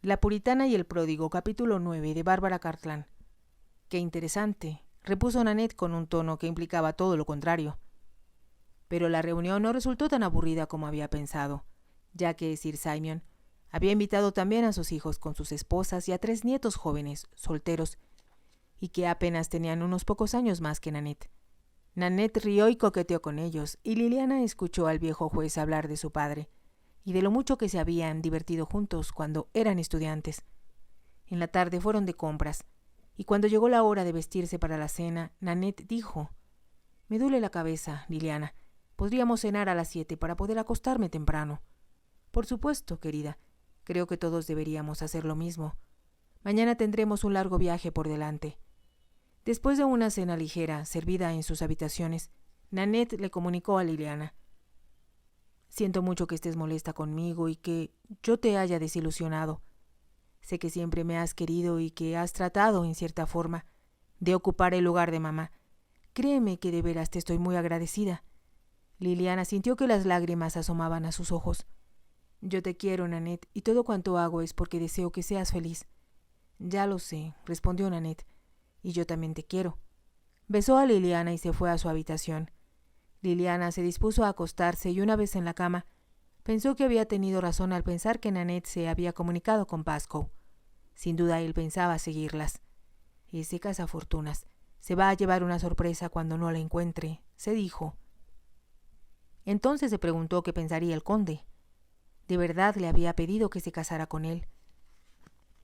La puritana y el pródigo, capítulo 9, de Bárbara Cartland. Qué interesante, repuso Nanette con un tono que implicaba todo lo contrario. Pero la reunión no resultó tan aburrida como había pensado, ya que Sir Simon había invitado también a sus hijos con sus esposas y a 3 nietos jóvenes, solteros, y que apenas tenían unos pocos años más que Nanette. Nanette rió y coqueteó con ellos, y Liliana escuchó al viejo juez hablar de su padre, y de lo mucho que se habían divertido juntos cuando eran estudiantes. En la tarde fueron de compras, y cuando llegó la hora de vestirse para la cena, Nanette dijo: «Me duele la cabeza, Liliana. Podríamos cenar a las 7 para poder acostarme temprano». «Por supuesto, querida. Creo que todos deberíamos hacer lo mismo. Mañana tendremos un largo viaje por delante». Después de una cena ligera, servida en sus habitaciones, Nanette le comunicó a Liliana: «Siento mucho que estés molesta conmigo y que yo te haya desilusionado. Sé que siempre me has querido y que has tratado, en cierta forma, de ocupar el lugar de mamá. Créeme que de veras te estoy muy agradecida». Liliana sintió que las lágrimas asomaban a sus ojos. «Yo te quiero, Nanette, y todo cuanto hago es porque deseo que seas feliz». «Ya lo sé», respondió Nanette, «y yo también te quiero». Besó a Liliana y se fue a su habitación. Liliana se dispuso a acostarse y una vez en la cama, pensó que había tenido razón al pensar que Nanette se había comunicado con Pascoe. Sin duda él pensaba seguirlas. «Ese cazafortunas se va a llevar una sorpresa cuando no la encuentre», se dijo. Entonces se preguntó qué pensaría el conde. ¿De verdad le había pedido que se casara con él?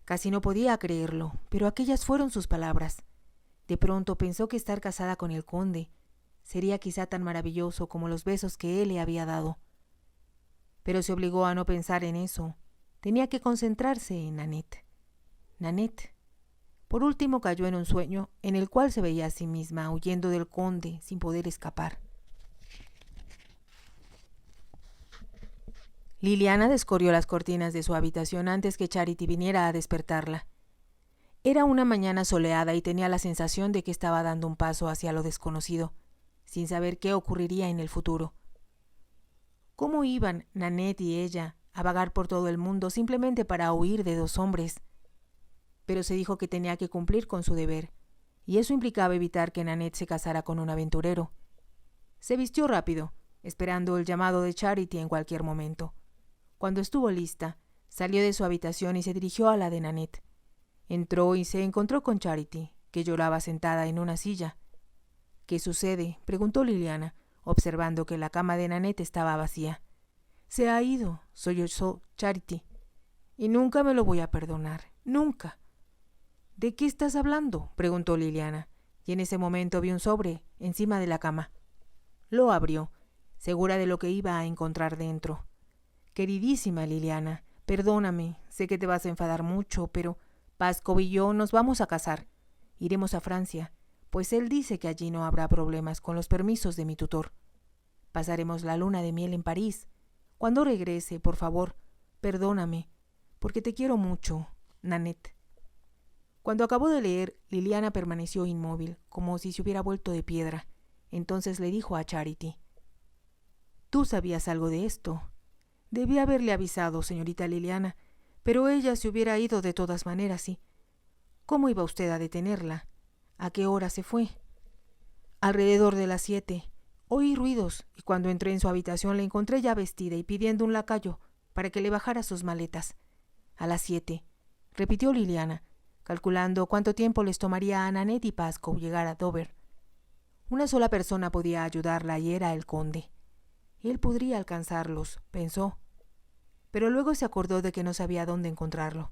Casi no podía creerlo, pero aquellas fueron sus palabras. De pronto pensó que estar casada con el conde sería quizá tan maravilloso como los besos que él le había dado. Pero se obligó a no pensar en eso. Tenía que concentrarse en Nanette. Nanette. Por último cayó en un sueño en el cual se veía a sí misma huyendo del conde sin poder escapar. Liliana descorrió las cortinas de su habitación antes que Charity viniera a despertarla. Era una mañana soleada y tenía la sensación de que estaba dando un paso hacia lo desconocido, sin saber qué ocurriría en el futuro. ¿Cómo iban Nanette y ella a vagar por todo el mundo simplemente para huir de 2 hombres? Pero se dijo que tenía que cumplir con su deber, y eso implicaba evitar que Nanette se casara con un aventurero. Se vistió rápido, esperando el llamado de Charity en cualquier momento. Cuando estuvo lista, salió de su habitación y se dirigió a la de Nanette. Entró y se encontró con Charity, que lloraba sentada en una silla. «¿Qué sucede?», preguntó Liliana, observando que la cama de Nanette estaba vacía. «Se ha ido», sollozó Charity, «y nunca me lo voy a perdonar, nunca». «¿De qué estás hablando?», preguntó Liliana, y en ese momento vio un sobre encima de la cama. Lo abrió, segura de lo que iba a encontrar dentro. «Queridísima Liliana, perdóname, sé que te vas a enfadar mucho, pero Pascoe y yo nos vamos a casar. Iremos a Francia, pues él dice que allí no habrá problemas con los permisos de mi tutor. Pasaremos la luna de miel en París. Cuando regrese, por favor, perdóname, porque te quiero mucho, Nanette». Cuando acabó de leer, Liliana permaneció inmóvil, como si se hubiera vuelto de piedra. Entonces le dijo a Charity: «Tú sabías algo de esto». «Debí haberle avisado, señorita Liliana, pero ella se hubiera ido de todas maneras, sí. ¿Cómo iba usted a detenerla? ¿A qué hora se fue?» «Alrededor de las 7. Oí ruidos y cuando entré en su habitación la encontré ya vestida y pidiendo un lacayo para que le bajara sus maletas. A las 7, repitió Liliana, calculando cuánto tiempo les tomaría a Nanette y Pascoe llegar a Dover. Una sola persona podía ayudarla y era el conde. Él podría alcanzarlos, pensó. Pero luego se acordó de que no sabía dónde encontrarlo.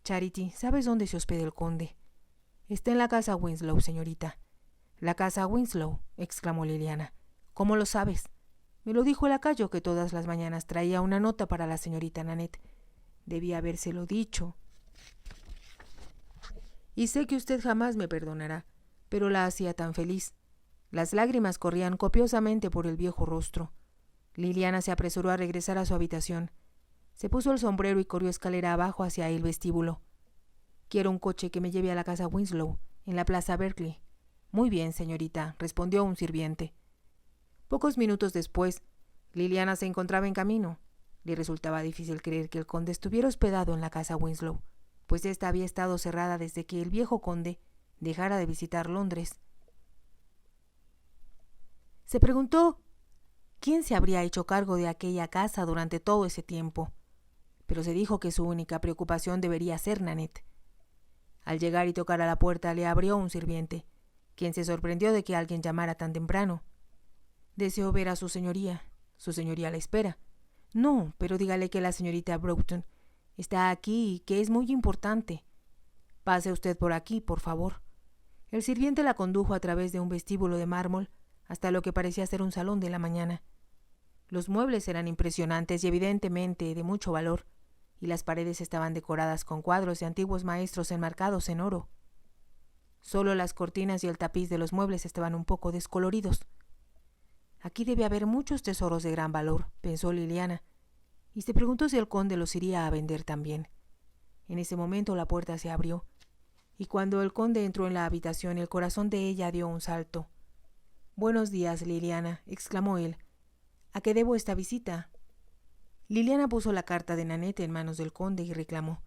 «Charity, ¿sabes dónde se hospeda el conde?» «Está en la casa Winslow, señorita». «¿La casa Winslow?», exclamó Liliana. «¿Cómo lo sabes?» «Me lo dijo el lacayo que todas las mañanas traía una nota para la señorita Nanette. Debía habérselo dicho. Y sé que usted jamás me perdonará, pero la hacía tan feliz». Las lágrimas corrían copiosamente por el viejo rostro. Liliana se apresuró a regresar a su habitación. Se puso el sombrero y corrió escalera abajo hacia el vestíbulo. «Quiero un coche que me lleve a la casa Winslow, en la plaza Berkeley». «Muy bien, señorita», respondió un sirviente. Pocos minutos después, Liliana se encontraba en camino. Le resultaba difícil creer que el conde estuviera hospedado en la casa Winslow, pues ésta había estado cerrada desde que el viejo conde dejara de visitar Londres. Se preguntó quién se habría hecho cargo de aquella casa durante todo ese tiempo, pero se dijo que su única preocupación debería ser Nanette. Al llegar y tocar a la puerta le abrió un sirviente, quien se sorprendió de que alguien llamara tan temprano. «Deseo ver a su señoría. Su señoría la espera». «No, pero dígale que la señorita Broughton está aquí y que es muy importante. Pase usted por aquí, por favor». El sirviente la condujo a través de un vestíbulo de mármol hasta lo que parecía ser un salón de la mañana. Los muebles eran impresionantes y evidentemente de mucho valor, y las paredes estaban decoradas con cuadros de antiguos maestros enmarcados en oro. Solo las cortinas y el tapiz de los muebles estaban un poco descoloridos. «Aquí debe haber muchos tesoros de gran valor», pensó Liliana, y se preguntó si el conde los iría a vender también. En ese momento la puerta se abrió, y cuando el conde entró en la habitación, el corazón de ella dio un salto. «Buenos días, Liliana», exclamó él. «¿A qué debo esta visita?» Liliana puso la carta de Nanette en manos del conde y reclamó: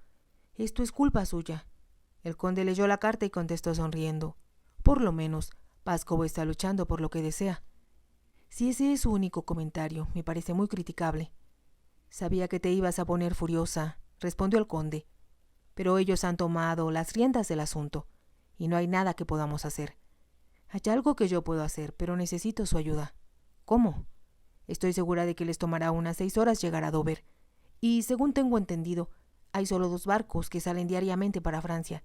«Esto es culpa suya». El conde leyó la carta y contestó sonriendo: «Por lo menos, Pascoe está luchando por lo que desea». «Si ese es su único comentario, me parece muy criticable». «Sabía que te ibas a poner furiosa», respondió el conde, «pero ellos han tomado las riendas del asunto, y no hay nada que podamos hacer. Hay algo que yo puedo hacer, pero necesito su ayuda». «¿Cómo?» «Estoy segura de que les tomará unas 6 horas llegar a Dover, y según tengo entendido, hay solo 2 barcos que salen diariamente para Francia,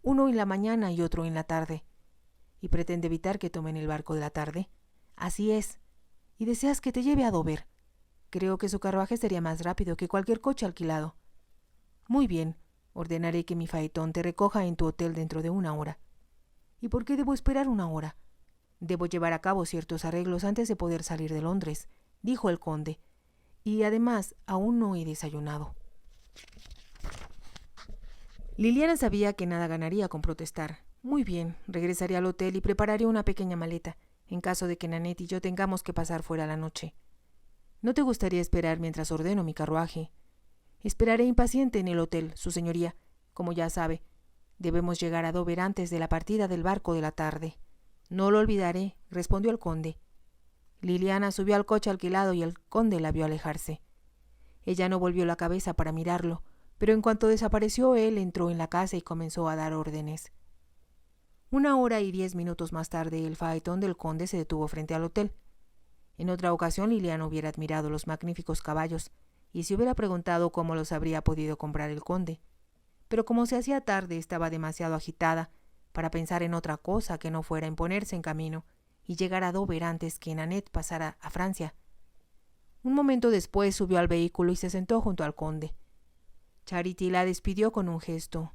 uno en la mañana y otro en la tarde». «¿Y pretende evitar que tomen el barco de la tarde?» «Así es. ¿Y deseas que te lleve a Dover?» «Creo que su carruaje sería más rápido que cualquier coche alquilado». «Muy bien, ordenaré que mi faetón te recoja en tu hotel dentro de 1 hora». «¿Y por qué debo esperar 1 hora?» «Debo llevar a cabo ciertos arreglos antes de poder salir de Londres», dijo el conde, «y además aún no he desayunado». Liliana sabía que nada ganaría con protestar. «Muy bien, regresaré al hotel y prepararé una pequeña maleta, en caso de que Nanette y yo tengamos que pasar fuera la noche». «¿No te gustaría esperar mientras ordeno mi carruaje?» «Esperaré impaciente en el hotel, su señoría. Como ya sabe, debemos llegar a Dover antes de la partida del barco de la tarde». «No lo olvidaré», respondió el conde. Liliana subió al coche alquilado y el conde la vio alejarse. Ella no volvió la cabeza para mirarlo, pero en cuanto desapareció él entró en la casa y comenzó a dar órdenes. 1 hora y 10 minutos más tarde el faetón del conde se detuvo frente al hotel. En otra ocasión Liliana hubiera admirado los magníficos caballos y se hubiera preguntado cómo los habría podido comprar el conde, pero como se hacía tarde estaba demasiado agitada para pensar en otra cosa que no fuera en ponerse en camino y llegar a Dover antes que Nanette pasara a Francia. Un momento después subió al vehículo y se sentó junto al conde. Charity la despidió con un gesto,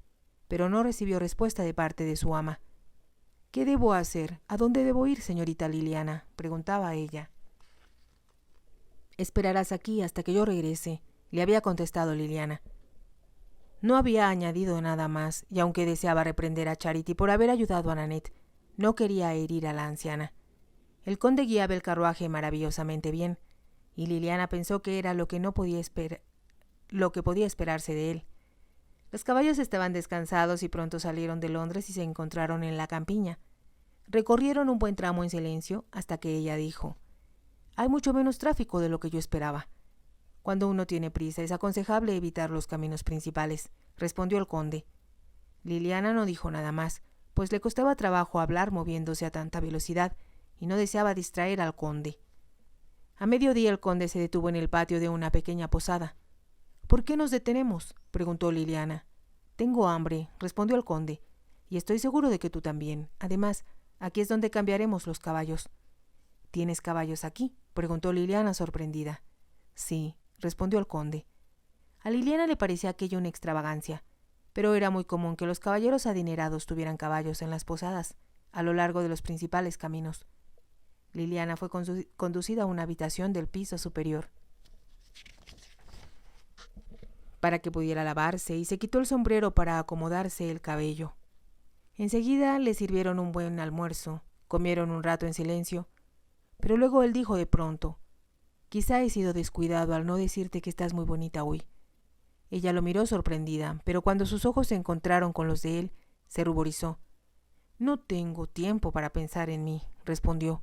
pero no recibió respuesta de parte de su ama. «¿Qué debo hacer? ¿A dónde debo ir, señorita Liliana?», preguntaba ella. «Esperarás aquí hasta que yo regrese», le había contestado Liliana. No había añadido nada más, y aunque deseaba reprender a Charity por haber ayudado a Nanette, no quería herir a la anciana. El conde guiaba el carruaje maravillosamente bien, y Liliana pensó que era lo que podía esperarse de él. Los caballos estaban descansados y pronto salieron de Londres y se encontraron en la campiña. Recorrieron un buen tramo en silencio hasta que ella dijo: «Hay mucho menos tráfico de lo que yo esperaba». «Cuando uno tiene prisa es aconsejable evitar los caminos principales», respondió el conde. Liliana no dijo nada más, pues le costaba trabajo hablar moviéndose a tanta velocidad y no deseaba distraer al conde. A mediodía el conde se detuvo en el patio de una pequeña posada. «¿Por qué nos detenemos?», preguntó Liliana. «Tengo hambre», respondió el conde, «y estoy seguro de que tú también. Además, aquí es donde cambiaremos los caballos». «¿Tienes caballos aquí?», preguntó Liliana sorprendida. «Sí», respondió el conde. A Liliana le parecía aquello una extravagancia, pero era muy común que los caballeros adinerados tuvieran caballos en las posadas, a lo largo de los principales caminos. Liliana fue conducida a una habitación del piso superior para que pudiera lavarse y se quitó el sombrero para acomodarse el cabello. Enseguida le sirvieron un buen almuerzo, comieron un rato en silencio, pero luego él dijo de pronto: Quizá he sido descuidado al no decirte que estás muy bonita hoy. Ella lo miró sorprendida, pero cuando sus ojos se encontraron con los de él, se ruborizó. No tengo tiempo para pensar en mí, respondió.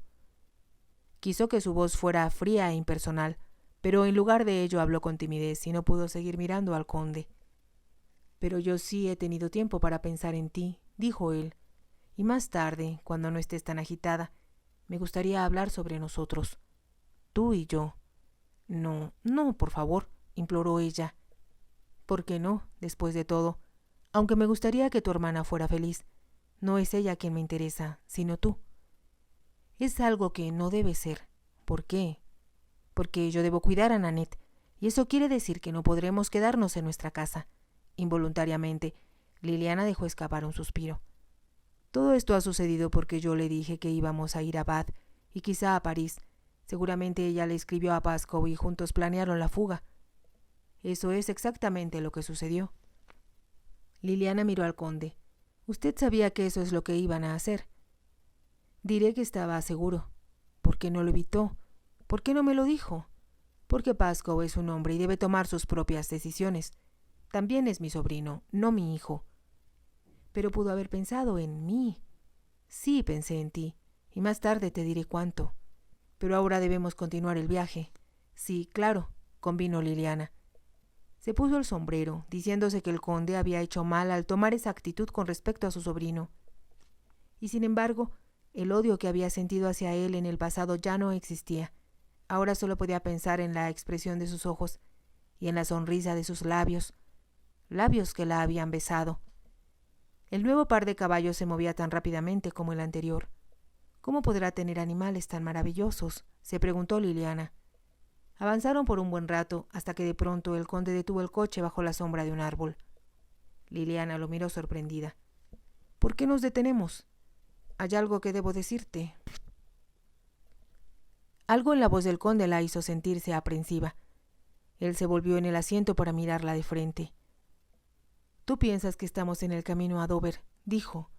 Quiso que su voz fuera fría e impersonal, pero en lugar de ello habló con timidez y no pudo seguir mirando al conde. Pero yo sí he tenido tiempo para pensar en ti, dijo él, y más tarde, cuando no estés tan agitada, me gustaría hablar sobre nosotros, tú y yo. No, no, por favor, imploró ella. ¿Por qué no? Después de todo, aunque me gustaría que tu hermana fuera feliz, no es ella quien me interesa, sino tú. Es algo que no debe ser. ¿Por qué? Porque yo debo cuidar a Nanette, y eso quiere decir que no podremos quedarnos en nuestra casa. Involuntariamente, Liliana dejó escapar un suspiro. Todo esto ha sucedido porque yo le dije que íbamos a ir a Bath y quizá a París. Seguramente ella le escribió a Pascoe y juntos planearon la fuga. Eso es exactamente lo que sucedió. Liliana miró al conde. Usted sabía que eso es lo que iban a hacer. Diré que estaba seguro. ¿Por qué no lo evitó? ¿Por qué no me lo dijo? Porque Pascoe es un hombre y debe tomar sus propias decisiones. También es mi sobrino, no mi hijo. Pero pudo haber pensado en mí. Sí, pensé en ti, y más tarde te diré cuánto. Pero ahora debemos continuar el viaje. Sí, claro, convino Liliana. Se puso el sombrero, diciéndose que el conde había hecho mal al tomar esa actitud con respecto a su sobrino. Y sin embargo, el odio que había sentido hacia él en el pasado ya no existía. Ahora solo podía pensar en la expresión de sus ojos y en la sonrisa de sus labios, labios que la habían besado. El nuevo par de caballos se movía tan rápidamente como el anterior. ¿Cómo podrá tener animales tan maravillosos?, se preguntó Liliana. Avanzaron por un buen rato hasta que de pronto el conde detuvo el coche bajo la sombra de un árbol. Liliana lo miró sorprendida. ¿Por qué nos detenemos? Hay algo que debo decirte. Algo en la voz del conde la hizo sentirse aprensiva. Él se volvió en el asiento para mirarla de frente. Tú piensas que estamos en el camino a Dover, dijo,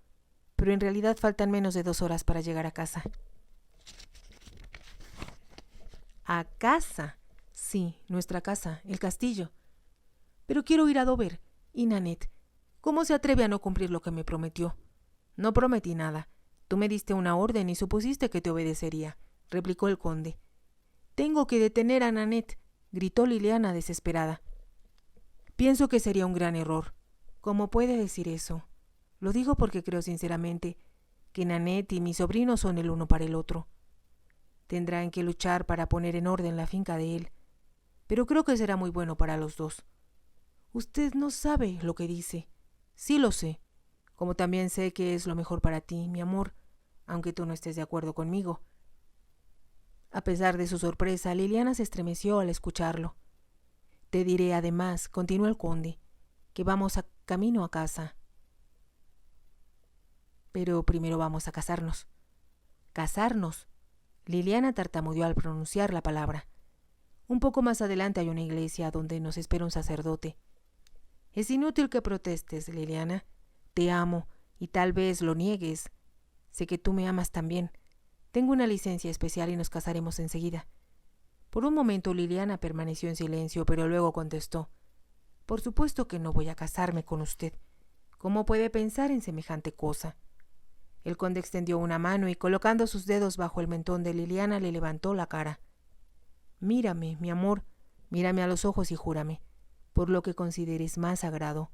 pero en realidad faltan menos de 2 horas para llegar a casa. ¿A casa? Sí, nuestra casa, el castillo. Pero quiero ir a Dover. ¿Y Nanette? ¿Cómo se atreve a no cumplir lo que me prometió? No prometí nada. Tú me diste una orden y supusiste que te obedecería, replicó el conde. Tengo que detener a Nanette, gritó Liliana desesperada. Pienso que sería un gran error. ¿Cómo puede decir eso? Lo digo porque creo sinceramente que Nanette y mi sobrino son el uno para el otro. Tendrán que luchar para poner en orden la finca de él, pero creo que será muy bueno para los dos. Usted no sabe lo que dice. Sí lo sé, como también sé que es lo mejor para ti, mi amor, aunque tú no estés de acuerdo conmigo. A pesar de su sorpresa, Liliana se estremeció al escucharlo. Te diré además, continuó el conde, que vamos a camino a casa. Pero primero vamos a casarnos. ¿Casarnos? Liliana tartamudeó al pronunciar la palabra. Un poco más adelante hay una iglesia donde nos espera un sacerdote. Es inútil que protestes, Liliana. Te amo, y tal vez lo niegues. Sé que tú me amas también. Tengo una licencia especial y nos casaremos enseguida. Por un momento Liliana permaneció en silencio, pero luego contestó. Por supuesto que no voy a casarme con usted. ¿Cómo puede pensar en semejante cosa? El conde extendió una mano y colocando sus dedos bajo el mentón de Liliana le levantó la cara. Mírame, mi amor, mírame a los ojos y júrame, por lo que consideres más sagrado,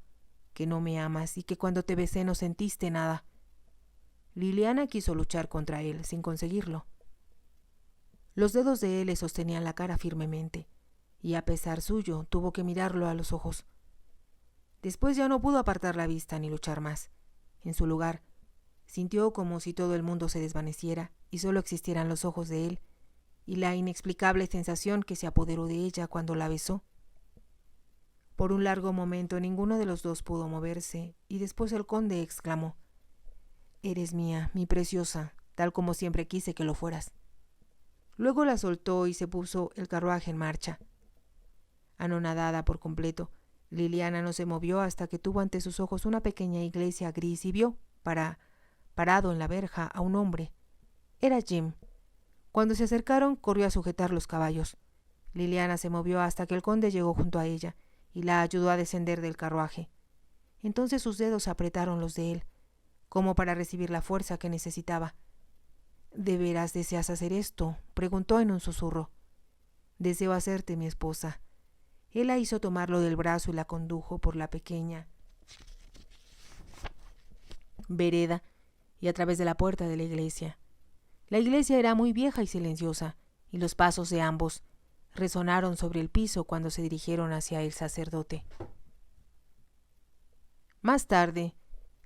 que no me amas y que cuando te besé no sentiste nada. Liliana quiso luchar contra él, sin conseguirlo. Los dedos de él le sostenían la cara firmemente, y a pesar suyo tuvo que mirarlo a los ojos. Después ya no pudo apartar la vista ni luchar más. En su lugar, sintió como si todo el mundo se desvaneciera y solo existieran los ojos de él y la inexplicable sensación que se apoderó de ella cuando la besó. Por un largo momento ninguno de los dos pudo moverse y después el conde exclamó: «Eres mía, mi preciosa, tal como siempre quise que lo fueras». Luego la soltó y se puso el carruaje en marcha. Anonadada por completo, Liliana no se movió hasta que tuvo ante sus ojos una pequeña iglesia gris y vio, parado en la verja, a un hombre. Era Jim. Cuando se acercaron, corrió a sujetar los caballos. Liliana se movió hasta que el conde llegó junto a ella y la ayudó a descender del carruaje. Entonces sus dedos apretaron los de él, como para recibir la fuerza que necesitaba. —¿De veras deseas hacer esto? —preguntó en un susurro. —Deseo hacerte mi esposa. Él la hizo tomarlo del brazo y la condujo por la pequeña vereda y a través de la puerta de la iglesia. La iglesia era muy vieja y silenciosa, y los pasos de ambos resonaron sobre el piso cuando se dirigieron hacia el sacerdote. Más tarde,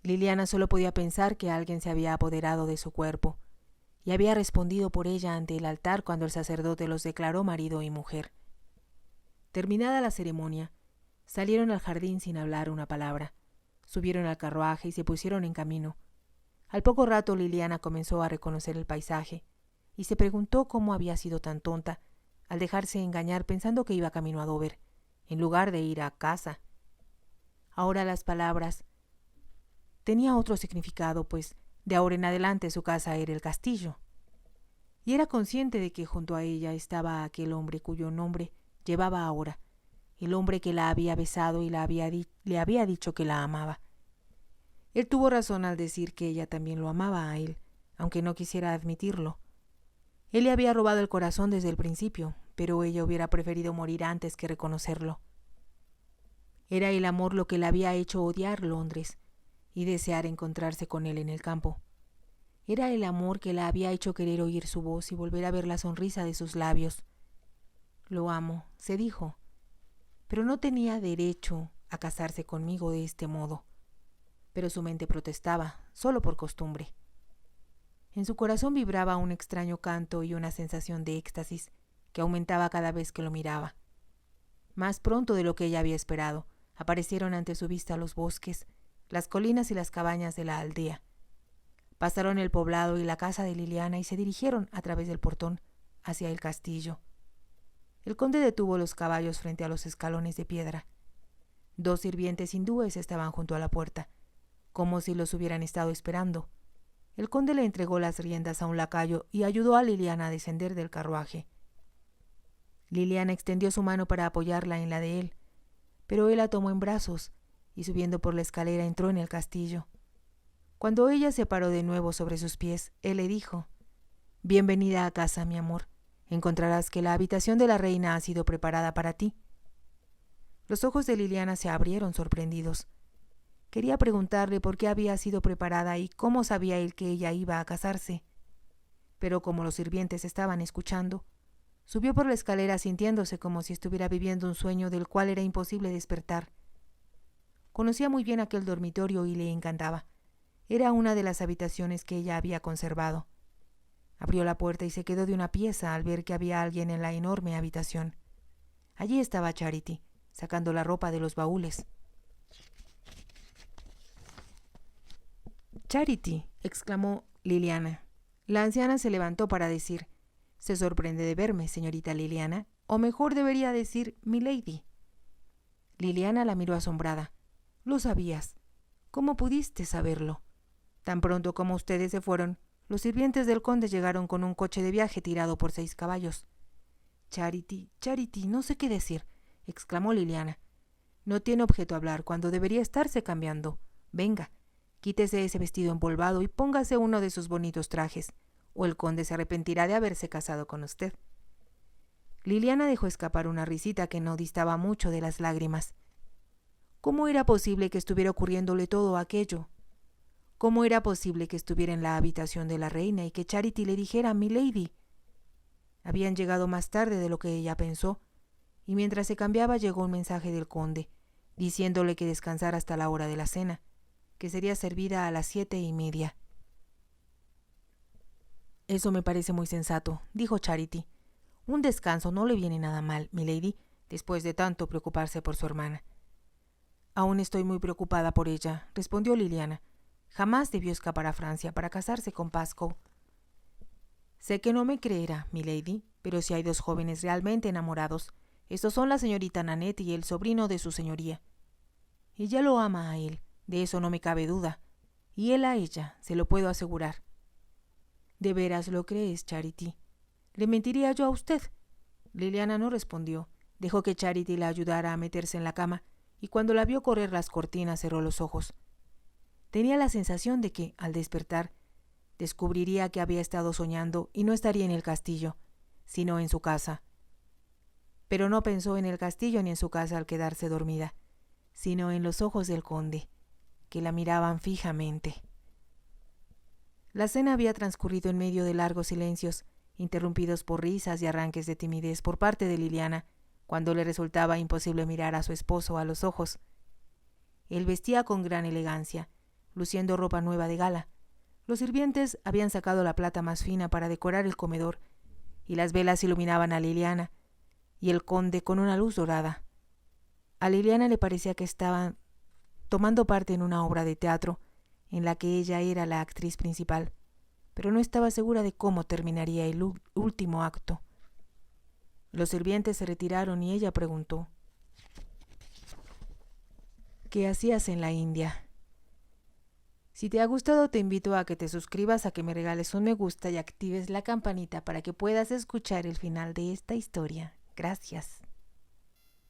Liliana solo podía pensar que alguien se había apoderado de su cuerpo y había respondido por ella ante el altar cuando el sacerdote los declaró marido y mujer. Terminada la ceremonia, salieron al jardín sin hablar una palabra, subieron al carruaje y se pusieron en camino. Al poco rato Liliana comenzó a reconocer el paisaje y se preguntó cómo había sido tan tonta al dejarse engañar pensando que iba camino a Dover, en lugar de ir a casa. Ahora las palabras tenía otro significado, pues de ahora en adelante su casa era el castillo. Y era consciente de que junto a ella estaba aquel hombre cuyo nombre llevaba ahora, el hombre que la había besado y le había dicho que la amaba. Él tuvo razón al decir que ella también lo amaba a él, aunque no quisiera admitirlo. Él le había robado el corazón desde el principio, pero ella hubiera preferido morir antes que reconocerlo. Era el amor lo que le había hecho odiar Londres y desear encontrarse con él en el campo. Era el amor que la había hecho querer oír su voz y volver a ver la sonrisa de sus labios. Lo amo, se dijo, pero no tenía derecho a casarse conmigo de este modo. Pero su mente protestaba, solo por costumbre. En su corazón vibraba un extraño canto y una sensación de éxtasis que aumentaba cada vez que lo miraba. Más pronto de lo que ella había esperado, aparecieron ante su vista los bosques, las colinas y las cabañas de la aldea. Pasaron el poblado y la casa de Liliana y se dirigieron, a través del portón, hacia el castillo. El conde detuvo los caballos frente a los escalones de piedra. 2 sirvientes hindúes estaban junto a la puerta, como si los hubieran estado esperando. El conde le entregó las riendas a un lacayo y ayudó a Liliana a descender del carruaje. Liliana extendió su mano para apoyarla en la de él, pero él la tomó en brazos y subiendo por la escalera entró en el castillo. Cuando ella se paró de nuevo sobre sus pies, él le dijo: «Bienvenida a casa, mi amor. Encontrarás que la habitación de la reina ha sido preparada para ti». Los ojos de Liliana se abrieron sorprendidos. Quería preguntarle por qué había sido preparada y cómo sabía él que ella iba a casarse. Pero como los sirvientes estaban escuchando, subió por la escalera sintiéndose como si estuviera viviendo un sueño del cual era imposible despertar. Conocía muy bien aquel dormitorio y le encantaba. Era una de las habitaciones que ella había conservado. Abrió la puerta y se quedó de una pieza al ver que había alguien en la enorme habitación. Allí estaba Charity, sacando la ropa de los baúles. «Charity», exclamó Liliana. La anciana se levantó para decir: «Se sorprende de verme, señorita Liliana, o mejor debería decir, milady». Liliana la miró asombrada. «Lo sabías. ¿Cómo pudiste saberlo? Tan pronto como ustedes se fueron, los sirvientes del conde llegaron con un coche de viaje tirado por 6 caballos». «Charity, Charity, no sé qué decir», exclamó Liliana. «No tiene objeto hablar cuando debería estarse cambiando. Venga, quítese ese vestido empolvado y póngase uno de sus bonitos trajes, o el conde se arrepentirá de haberse casado con usted». Liliana dejó escapar una risita que no distaba mucho de las lágrimas. ¿Cómo era posible que estuviera ocurriéndole todo aquello? ¿Cómo era posible que estuviera en la habitación de la reina y que Charity le dijera «milady»? Habían llegado más tarde de lo que ella pensó, y mientras se cambiaba llegó un mensaje del conde, diciéndole que descansara hasta la hora de la cena, que sería servida a las 7:30. «Eso me parece muy sensato», dijo Charity. «Un descanso no le viene nada mal, milady, después de tanto preocuparse por su hermana». «Aún estoy muy preocupada por ella», respondió Liliana. «Jamás debió escapar a Francia para casarse con Pascoe». «Sé que no me creerá, milady, pero si hay 2 jóvenes realmente enamorados, estos son la señorita Nanette y el sobrino de su señoría. Ella lo ama a él, de eso no me cabe duda, y él a ella, se lo puedo asegurar». «¿De veras lo crees, Charity? ¿Le mentiría yo a usted? Liliana no respondió. Dejó que Charity la ayudara a meterse en la cama y cuando la vio correr las cortinas cerró los ojos. Tenía la sensación de que, al despertar, descubriría que había estado soñando y no estaría en el castillo, sino en su casa. Pero no pensó en el castillo ni en su casa al quedarse dormida, sino en los ojos del conde, que la miraban fijamente. La cena había transcurrido en medio de largos silencios, interrumpidos por risas y arranques de timidez por parte de Liliana, cuando le resultaba imposible mirar a su esposo a los ojos. Él vestía con gran elegancia, luciendo ropa nueva de gala. Los sirvientes habían sacado la plata más fina para decorar el comedor, y las velas iluminaban a Liliana y el conde con una luz dorada. A Liliana le parecía que estaban tomando parte en una obra de teatro en la que ella era la actriz principal, pero no estaba segura de cómo terminaría el último acto. Los sirvientes se retiraron y ella preguntó: ¿qué hacías en la India? Si te ha gustado, te invito a que te suscribas, a que me regales un me gusta y actives la campanita para que puedas escuchar el final de esta historia. Gracias.